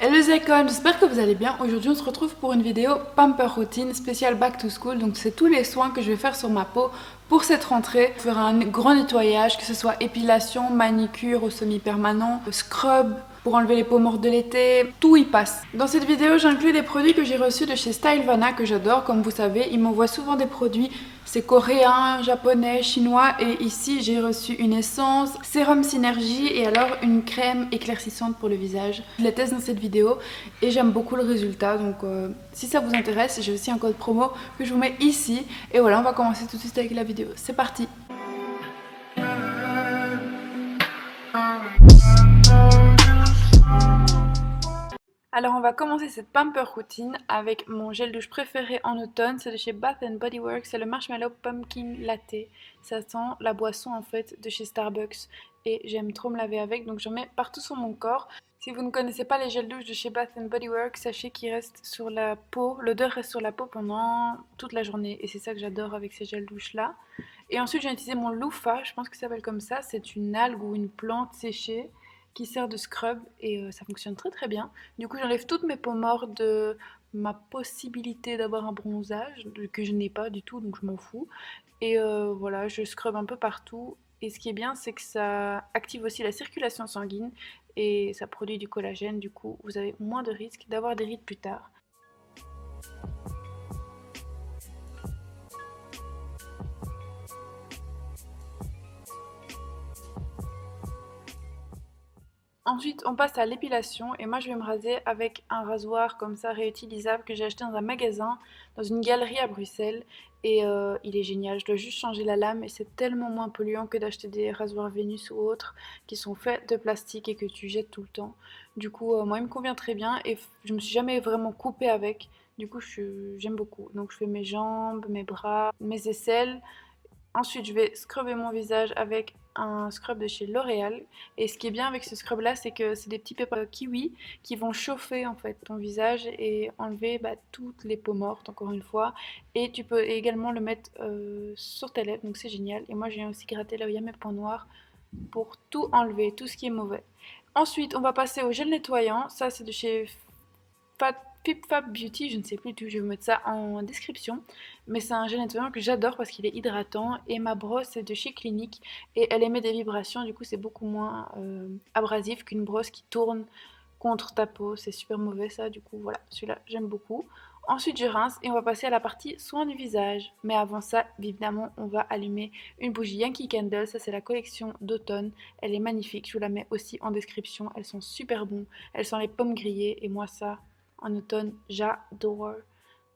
Hello les icônes, j'espère que vous allez bien. Aujourd'hui on se retrouve pour une vidéo Pamper Routine spéciale Back to School. Donc c'est tous les soins que je vais faire sur ma peau pour cette rentrée. Je ferai un grand nettoyage, que ce soit épilation, manicure ou semi-permanent, scrub pour enlever les peaux mortes de l'été, tout y passe. Dans cette vidéo j'inclus des produits que j'ai reçus de chez Stylevana que j'adore. Comme vous savez, ils m'envoient souvent des produits, c'est coréen, japonais, chinois, et ici j'ai reçu une essence, sérum synergie et alors une crème éclaircissante pour le visage. Je les teste dans cette vidéo et j'aime beaucoup le résultat, donc si ça vous intéresse, j'ai aussi un code promo que je vous mets ici. Et voilà, on va commencer tout de suite avec la vidéo, c'est parti. Alors on va commencer cette pamper routine avec mon gel douche préféré en automne, c'est de chez Bath Body Works, c'est le Marshmallow Pumpkin Latte. Ça sent la boisson en fait de chez Starbucks et j'aime trop me laver avec, donc j'en mets partout sur mon corps. Si vous ne connaissez pas les gels douche de chez Bath Body Works, sachez qu'ils restent sur la peau, l'odeur reste sur la peau pendant toute la journée et c'est ça que j'adore avec ces gels douche là. Et ensuite j'ai utilisé mon loofah, je pense que ça s'appelle comme ça, c'est une algue ou une plante séchée qui sert de scrub et ça fonctionne très très bien. Du coup j'enlève toutes mes peaux mortes de ma possibilité d'avoir un bronzage que je n'ai pas du tout, donc je m'en fous. Et voilà, je scrub un peu partout. Et ce qui est bien, c'est que ça active aussi la circulation sanguine et ça produit du collagène. Du coup, vous avez moins de risques d'avoir des rides plus tard. Ensuite, on passe à l'épilation et moi je vais me raser avec un rasoir comme ça réutilisable que j'ai acheté dans un magasin, dans une galerie à Bruxelles et il est génial. Je dois juste changer la lame et c'est tellement moins polluant que d'acheter des rasoirs Vénus ou autres qui sont faits de plastique et que tu jettes tout le temps. Du coup, moi il me convient très bien et je me suis jamais vraiment coupée avec. Du coup, j'aime beaucoup. Donc je fais mes jambes, mes bras, mes aisselles. Ensuite, je vais scrubber mon visage avec un scrub de chez L'Oréal. Et ce qui est bien avec ce scrub là, c'est que c'est des petits pépins kiwi qui vont chauffer en fait ton visage et enlever toutes les peaux mortes encore une fois. Et tu peux également le mettre sur tes lèvres, donc c'est génial. Et moi, je viens aussi gratter là où il y a mes points noirs pour tout enlever, tout ce qui est mauvais. Ensuite, on va passer au gel nettoyant. Ça, c'est de chez Fab Beauty, je ne sais plus du tout, je vais vous mettre ça en description. Mais c'est un gel nettoyant que j'adore parce qu'il est hydratant. Et ma brosse est de chez Clinique et elle émet des vibrations, du coup c'est beaucoup moins abrasif qu'une brosse qui tourne contre ta peau. C'est super mauvais ça, du coup voilà, celui-là j'aime beaucoup. Ensuite je rince et on va passer à la partie soin du visage. Mais avant ça, évidemment, on va allumer une bougie Yankee Candle. Ça c'est la collection d'automne. Elle est magnifique, je vous la mets aussi en description. Elles sont super bonnes, elles sont les pommes grillées et moi ça en automne, j'adore.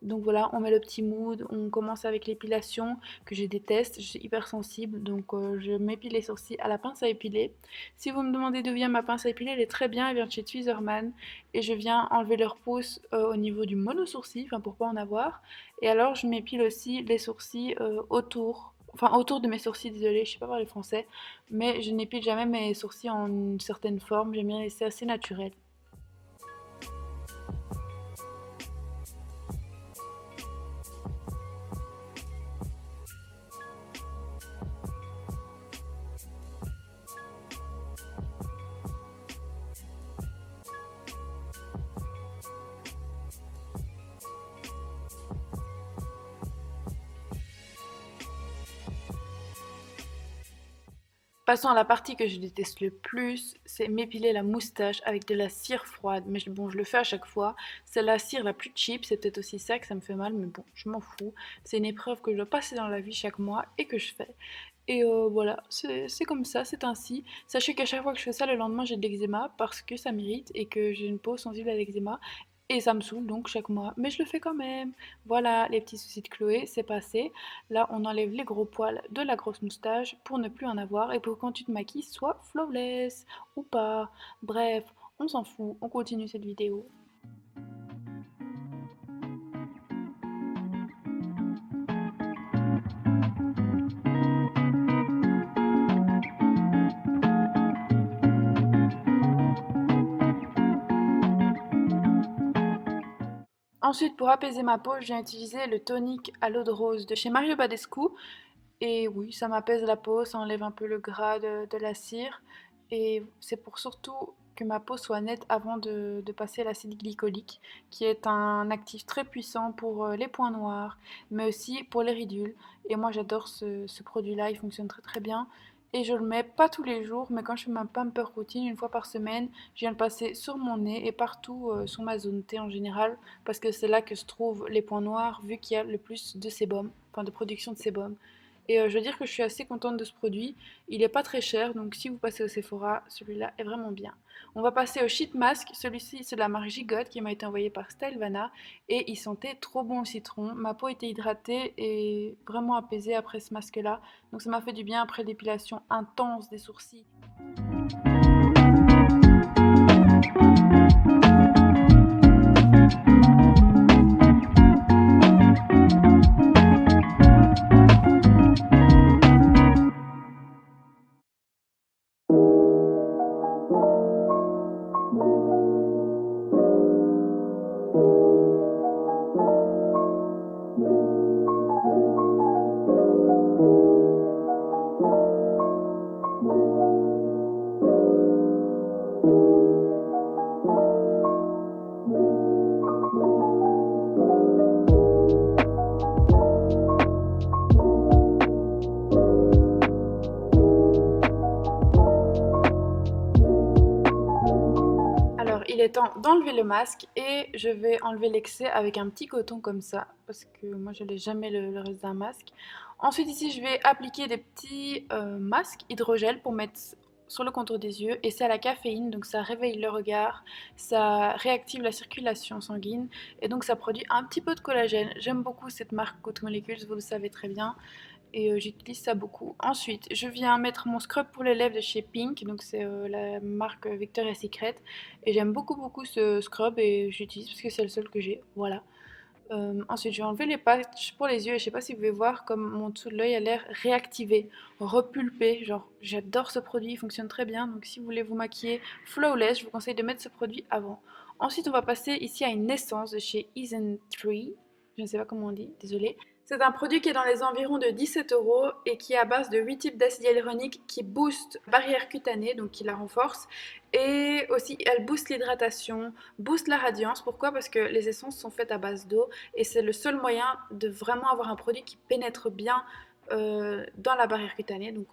Donc voilà, on met le petit mood, on commence avec l'épilation que je déteste, je suis hyper sensible, donc je m'épile les sourcils à la pince à épiler. Si vous me demandez d'où vient ma pince à épiler, elle est très bien, elle vient de chez Tweezerman et je viens enlever leur pouce au niveau du mono-sourcil, enfin pour pas en avoir. Et alors je m'épile aussi les sourcils autour de mes sourcils, désolée, je sais pas parler français, mais je n'épile jamais mes sourcils en une certaine forme, j'aime bien laisser assez naturel. Passons à la partie que je déteste le plus, c'est m'épiler la moustache avec de la cire froide. Mais bon, je le fais à chaque fois. C'est la cire la plus cheap, c'est peut-être aussi ça que ça me fait mal, mais bon, je m'en fous. C'est une épreuve que je dois passer dans la vie chaque mois et que je fais. Et voilà, c'est comme ça, c'est ainsi. Sachez qu'à chaque fois que je fais ça, le lendemain j'ai de l'eczéma parce que ça m'irrite et que j'ai une peau sensible à l'eczéma. Et ça me saoule donc chaque mois, mais je le fais quand même. Voilà, les petits soucis de Chloé, c'est passé. Là, on enlève les gros poils de la grosse moustache pour ne plus en avoir et pour quand tu te maquilles, soit flawless ou pas. Bref, on s'en fout, on continue cette vidéo. Ensuite, pour apaiser ma peau, je viens utiliser le tonique à l'eau de rose de chez Mario Badescu. Et oui, ça m'apaise la peau, ça enlève un peu le gras de la cire. Et c'est pour surtout que ma peau soit nette avant de passer l'acide glycolique, qui est un actif très puissant pour les points noirs, mais aussi pour les ridules. Et moi j'adore ce produit-là, il fonctionne très très bien. Et je le mets pas tous les jours, mais quand je fais ma pamper routine, une fois par semaine, je viens le passer sur mon nez et partout sur ma zone T en général, parce que c'est là que se trouvent les points noirs, vu qu'il y a le plus de sébum, enfin de production de sébum. Et je veux dire que je suis assez contente de ce produit. Il est pas très cher, donc si vous passez au Sephora, celui-là est vraiment bien. On va passer au sheet mask. Celui-ci, c'est de la marque Gigot qui m'a été envoyé par Stylevana et il sentait trop bon au citron. Ma peau était hydratée et vraiment apaisée après ce masque-là. Donc ça m'a fait du bien après l'épilation intense des sourcils. Alors, il est temps d'enlever le masque et je vais enlever l'excès avec un petit coton comme ça, parce que moi je n'ai jamais le reste d'un masque. Ensuite ici, je vais appliquer des petits masques hydrogel pour mettre sur le contour des yeux et c'est à la caféine, donc ça réveille le regard, ça réactive la circulation sanguine et donc ça produit un petit peu de collagène. J'aime beaucoup cette marque Good Molecules, vous le savez très bien et j'utilise ça beaucoup. Ensuite, je viens mettre mon scrub pour les lèvres de chez Pink, donc c'est la marque Victoria's Secret. Et j'aime beaucoup beaucoup ce scrub et j'utilise parce que c'est le seul que j'ai. Voilà. Ensuite, je vais enlever les patchs pour les yeux et je sais pas si vous pouvez voir comme mon dessous de l'œil a l'air réactivé, repulpé. Genre, j'adore ce produit, il fonctionne très bien. Donc, si vous voulez vous maquiller flawless, je vous conseille de mettre ce produit avant. Ensuite, on va passer ici à une essence de chez Easen 3. Je ne sais pas comment on dit, désolée. C'est un produit qui est dans les environs de 17 € et qui est à base de 8 types d'acide hyaluronique qui booste la barrière cutanée, donc qui la renforce. Et aussi, elle booste l'hydratation, booste la radiance. Pourquoi? Parce que les essences sont faites à base d'eau et c'est le seul moyen de vraiment avoir un produit qui pénètre bien dans la barrière cutanée, donc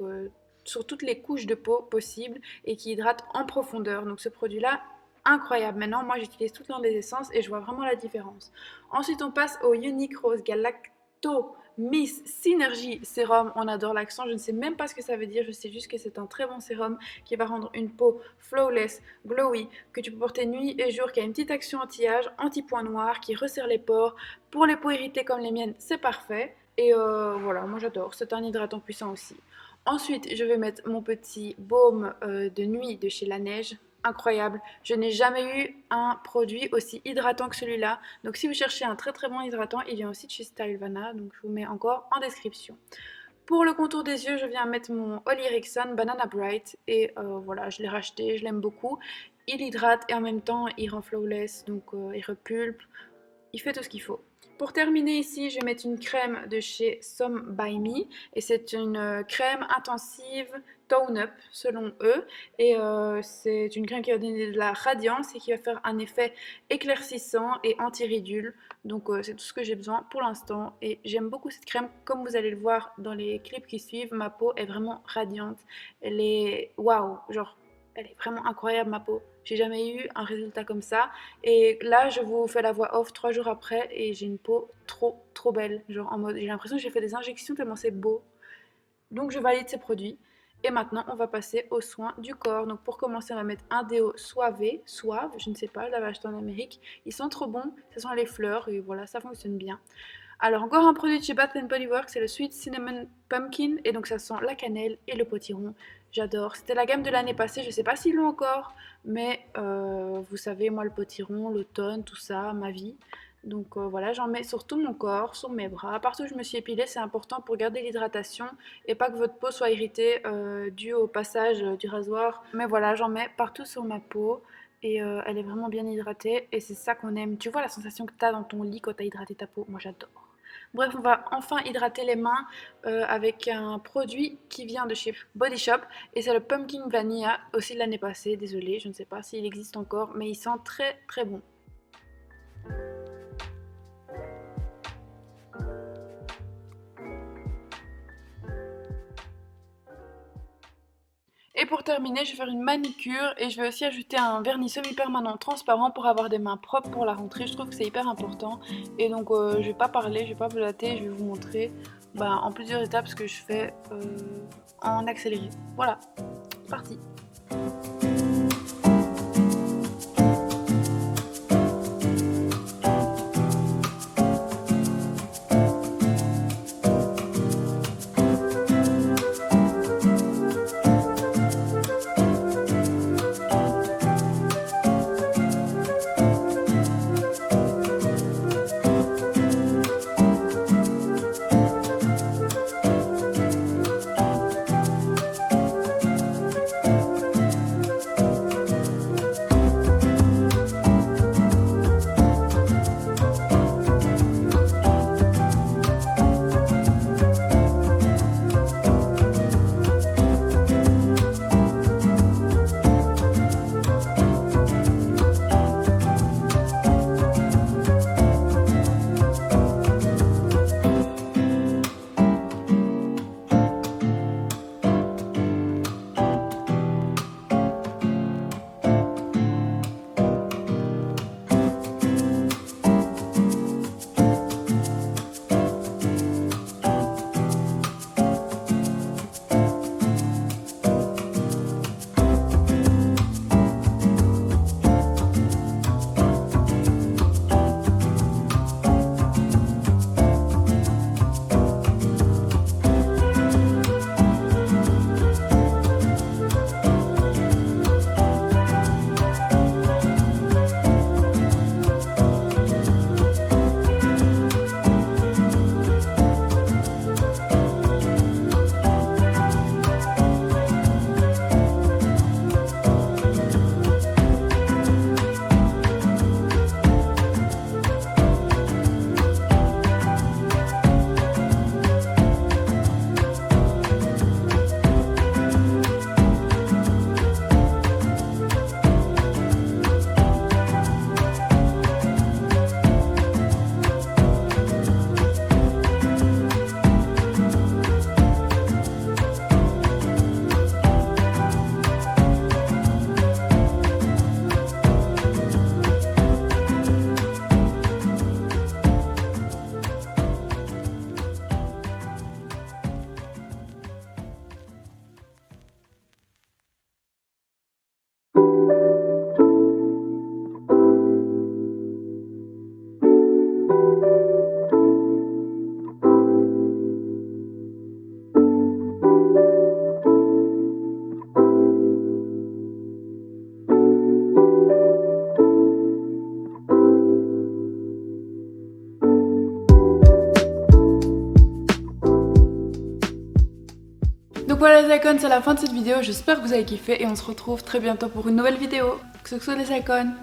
sur toutes les couches de peau possibles et qui hydrate en profondeur. Donc ce produit-là, incroyable. Maintenant, moi j'utilise tout le temps des essences et je vois vraiment la différence. Ensuite, on passe au Unique Rose Galacto Miss Synergy Sérum. On adore l'accent, je ne sais même pas ce que ça veut dire, je sais juste que c'est un très bon sérum qui va rendre une peau flawless, glowy, que tu peux porter nuit et jour, qui a une petite action anti-âge, anti-points noirs, qui resserre les pores. Pour les peaux irritées comme les miennes, c'est parfait. Et voilà, moi j'adore, c'est un hydratant puissant aussi. Ensuite, je vais mettre mon petit baume de nuit de chez La Neige. Incroyable. Je n'ai jamais eu un produit aussi hydratant que celui-là. Donc si vous cherchez un très très bon hydratant, il vient aussi de chez Stylevana. Donc je vous mets encore en description. Pour le contour des yeux, je viens mettre mon Oli Erickson Banana Bright. Et voilà, je l'ai racheté, je l'aime beaucoup. Il hydrate et en même temps, il rend flawless. Donc il repulpe. Il fait tout ce qu'il faut. Pour terminer ici, je vais mettre une crème de chez Some By Me et c'est une crème intensive tone up selon eux et c'est une crème qui va donner de la radiance et qui va faire un effet éclaircissant et anti-ridule. Donc c'est tout ce que j'ai besoin pour l'instant et j'aime beaucoup cette crème. Comme vous allez le voir dans les clips qui suivent, ma peau est vraiment radiante. Elle est waouh, genre elle est vraiment incroyable ma peau. J'ai jamais eu un résultat comme ça. Et là, je vous fais la voix off 3 jours après et j'ai une peau trop trop belle. Genre en mode, j'ai l'impression que j'ai fait des injections tellement c'est beau. Donc je valide ces produits. Et maintenant, on va passer aux soins du corps. Donc pour commencer, on va mettre un déo suave, je ne sais pas, je l'avais acheté en Amérique. Ils sont trop bons, ce sont les fleurs et voilà, ça fonctionne bien. Alors encore un produit de chez Bath Body Works, c'est le Sweet Cinnamon Pumpkin et donc ça sent la cannelle et le potiron. J'adore. C'était la gamme de l'année passée, je sais pas s'ils l'ont encore, mais vous savez, moi le potiron, l'automne, tout ça, ma vie. Donc voilà, j'en mets sur tout mon corps, sur mes bras, partout où je me suis épilée, c'est important pour garder l'hydratation et pas que votre peau soit irritée dû au passage du rasoir. Mais voilà, j'en mets partout sur ma peau et elle est vraiment bien hydratée et c'est ça qu'on aime. Tu vois la sensation que tu as dans ton lit quand tu as hydraté ta peau? Moi j'adore. Bref, on va enfin hydrater les mains avec un produit qui vient de chez Body Shop et c'est le Pumpkin Vanilla, aussi de l'année passée, désolée, je ne sais pas s'il existe encore, mais il sent très très bon. Et pour terminer, je vais faire une manicure et je vais aussi ajouter un vernis semi-permanent transparent pour avoir des mains propres pour la rentrée. Je trouve que c'est hyper important. Et donc je vais pas parler, je vais pas blater, je vais vous montrer en plusieurs étapes ce que je fais en accéléré. Voilà, c'est parti. Donc voilà les icônes, c'est la fin de cette vidéo, j'espère que vous avez kiffé et on se retrouve très bientôt pour une nouvelle vidéo. Que ce soit les icônes.